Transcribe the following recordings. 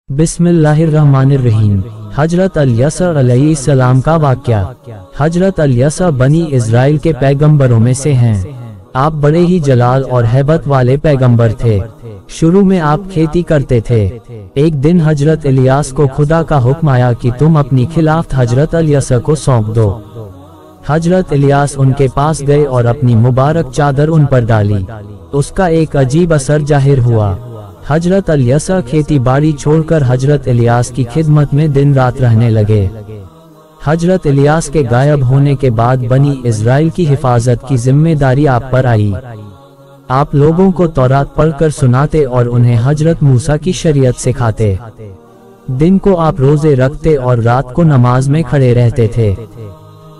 बिस्मिल्लाहिर्रहमानिर्रहीम। हजरत अल-यसा अलैहिस्सलाम का वाक़या। हजरत अल-यसा बनी इज़राइल के पैगंबरों में से हैं। आप बड़े ही जलाल और हैबत वाले पैगंबर थे। शुरू में आप खेती करते थे। एक दिन हजरत इलियास को खुदा का हुक्म आया कि तुम अपनी खिलाफत हजरत अल-यसा को सौंप दो। हजरत इलियास उनके पास गए और अपनी मुबारक चादर उन पर डाली। उसका एक अजीब असर जाहिर हुआ। हजरत अल-यसा खेती बाड़ी छोड़कर हजरत इलियास की खिदमत में दिन रात रहने लगे। हजरत इलियास के गायब होने के बाद बनी इज़राइल की हिफाजत की जिम्मेदारी आप पर आई। आप लोगों को तौरात पढ़कर सुनाते और उन्हें हजरत मूसा की शरीयत सिखाते। दिन को आप रोजे रखते और रात को नमाज में खड़े रहते थे।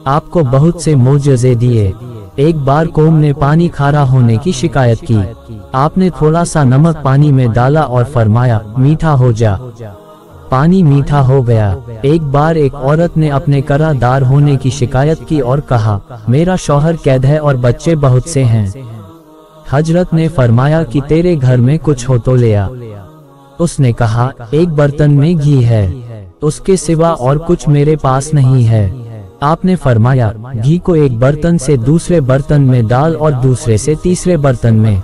आपको बहुत से मोजज़े दिए। एक बार कौम ने पानी खारा होने की शिकायत की। आपने थोड़ा सा नमक पानी में डाला और फरमाया, मीठा हो जा। पानी मीठा हो गया। एक बार एक औरत ने अपने करादार होने की शिकायत की और कहा, मेरा शौहर कैद है और बच्चे बहुत से हैं। हजरत ने फरमाया कि तेरे घर में कुछ हो तो ले आ। उसने कहा, एक बर्तन में घी है, उसके सिवा और कुछ मेरे पास नहीं है। आपने फरमाया, घी को एक बर्तन से दूसरे बर्तन में डाल और दूसरे से तीसरे बर्तन में,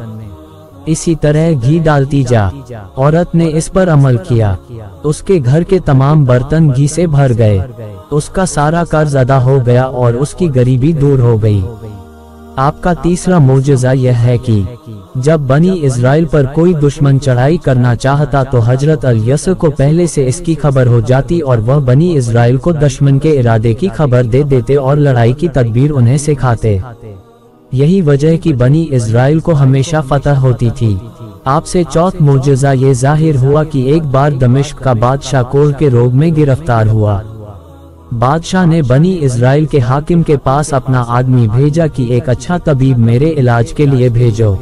इसी तरह घी डालती जा। औरत ने इस पर अमल किया। उसके घर के तमाम बर्तन घी से भर गए। उसका सारा कर्ज अदा हो गया और उसकी गरीबी दूर हो गई। आपका तीसरा मोजज़ा यह है कि जब बनी इज़राइल पर कोई दुश्मन चढ़ाई करना चाहता तो हजरत अल-यसा को पहले से इसकी खबर हो जाती और वह बनी इज़राइल को दुश्मन के इरादे की खबर दे देते और लड़ाई की तदबीर उन्हें सिखाते। यही वजह कि बनी इज़राइल को हमेशा फतह होती थी। आपसे चौथ मोजज़ा ये जाहिर हुआ कि एक बार दमिश्क का बादशाह कोढ़ के रोग में गिरफ्तार हुआ। बादशाह ने बनी इज़राइल के हाकिम के पास अपना आदमी भेजा कि एक अच्छा तबीब मेरे इलाज के लिए भेजो।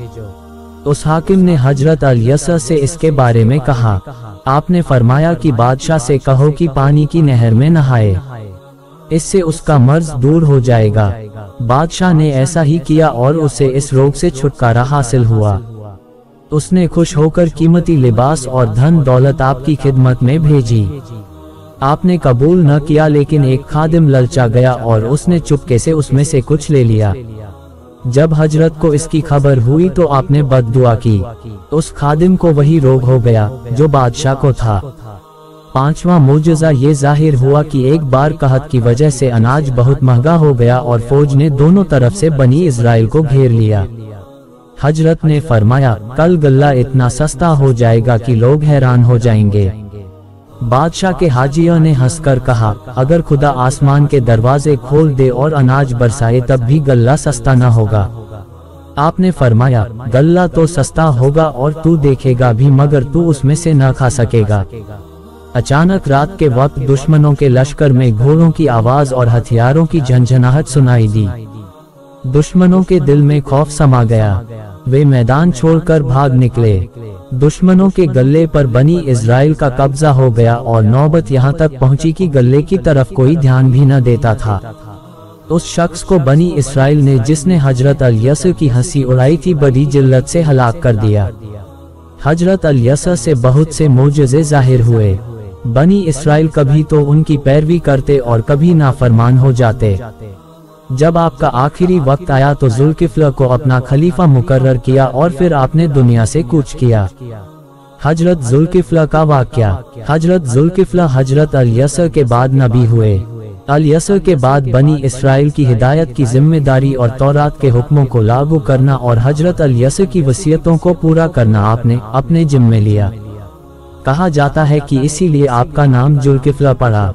उस हाकिम ने हजरत अल-यसा से इसके बारे में कहा। आपने फरमाया कि बादशाह से कहो कि पानी की नहर में नहाए, इससे उसका मर्ज दूर हो जाएगा। बादशाह ने ऐसा ही किया और उसे इस रोग से छुटकारा हासिल हुआ। उसने खुश होकर कीमती लिबास और धन दौलत आपकी खिदमत में भेजी। आपने कबूल न किया, लेकिन एक खादिम ललचा गया और उसने चुपके से उसमें से कुछ ले लिया। जब हजरत को इसकी खबर हुई तो आपने बद्दुआ की। उस खादिम को वही रोग हो गया जो बादशाह को था। पांचवा मोजज़ा ये जाहिर हुआ कि एक बार कहत की वजह से अनाज बहुत महंगा हो गया और फौज ने दोनों तरफ से बनी इज़राइल को घेर लिया। हजरत ने फरमाया, कल गल्ला इतना सस्ता हो जाएगा कि लोग हैरान हो जाएंगे। बादशाह के हाजिया ने हंसकर कहा, अगर खुदा आसमान के दरवाजे खोल दे और अनाज बरसाए तब भी गल्ला सस्ता न होगा। आपने फरमाया, गल्ला तो सस्ता होगा और तू देखेगा भी, मगर तू उसमें से न खा सकेगा। अचानक रात के वक्त दुश्मनों के लश्कर में घोड़ों की आवाज और हथियारों की झंझनाहट सुनाई दी। दुश्मनों के दिल में खौफ समा गया। वे मैदान छोड़कर भाग निकले। दुश्मनों के गले पर बनी इज़राइल का कब्जा हो गया और नौबत यहाँ तक पहुंची कि गले की तरफ कोई ध्यान भी न देता था। उस शख्स को बनी इज़राइल ने, जिसने हजरत अल-यसा की हंसी उड़ाई थी, बड़ी जिल्लत से हलाक कर दिया। हजरत अल-यसा से बहुत से मोजज़े जाहिर हुए। बनी इज़राइल कभी तो उनकी पैरवी करते और कभी नाफरमान हो जाते। जब आपका आखिरी वक्त आया तो जुल्किफ्ल को अपना खलीफा मुकर्रर किया और फिर आपने दुनिया से कूच किया। हजरत जुल्किफ्ल का वाक़या। हजरत जुल्किफ्ल हजरत अल-यसा के बाद नबी हुए। अल-यसा के बाद बनी इस्राइल की हिदायत की जिम्मेदारी और तौरात के हुक्मों को लागू करना और हजरत अल-यसा की वसीयतों को पूरा करना आपने अपने जिम्मे लिया। कहा जाता है कि इसीलिए आपका नाम जुल्किफ्ल पड़ा।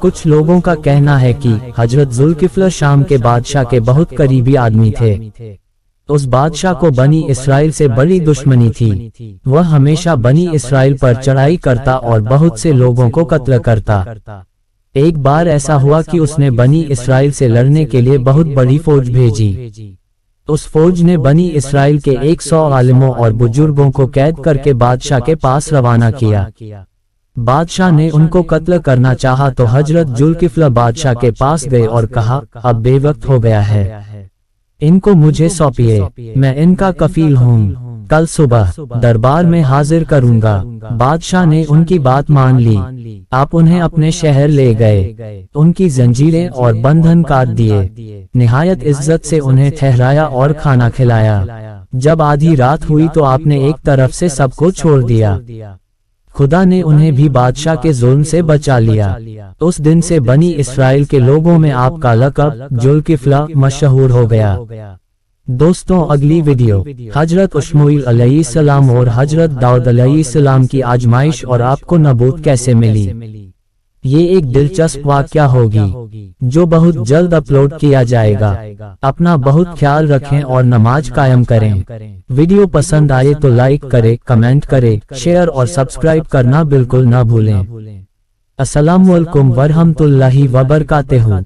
कुछ लोगों का कहना है कि हजरत जुल्किफ्ल शाम के बादशाह के बहुत करीबी आदमी थे। उस बादशाह को बनी इस्राइल से बड़ी दुश्मनी थी। वह हमेशा बनी इस्राइल पर चढ़ाई करता और बहुत से लोगों को कत्ल करता। एक बार ऐसा हुआ कि उसने बनी इस्राइल से लड़ने के लिए बहुत बड़ी फौज भेजी। उस फौज ने बनी इस्राइल के 100 आलिमों और बुजुर्गों को कैद करके बादशाह के पास रवाना किया। बादशाह ने उनको कत्ल करना चाहा तो हजरत जुल्किफ्ल बादशाह के पास गए और कहा, अब बेवक्त हो गया है, इनको मुझे सौंपिए, मैं इनका कफील हूँ। कल सुबह दरबार में हाजिर करूंगा। बादशाह ने उनकी बात मान ली। आप उन्हें अपने शहर ले गए, उनकी जंजीरें और बंधन काट दिए। निहायत इज्जत से उन्हें ठहराया और खाना खिलाया। जब आधी रात हुई तो आपने एक तरफ से सबको छोड़ दिया। खुदा ने उन्हें भी बादशाह के जुल्म से बचा लिया। उस दिन से बनी इसराइल के लोगों में आपका लक़ब जुल्किफ्ला मशहूर हो गया। दोस्तों, अगली वीडियो हजरत इस्माईल अलैहिस्सलाम और हजरत दाऊद अलैहिस्सलाम की आजमाइश और आपको नबूवत कैसे मिली, ये एक दिलचस्प वाक़या होगी जो बहुत जल्द अपलोड किया जाएगा। अपना बहुत ख्याल रखें और नमाज कायम करें। वीडियो पसंद आए तो लाइक करें, कमेंट करें, शेयर और सब्सक्राइब करना बिल्कुल ना भूलें। अस्सलामुअलैकुम वरहमतुल्लाहि वबरकातुहू।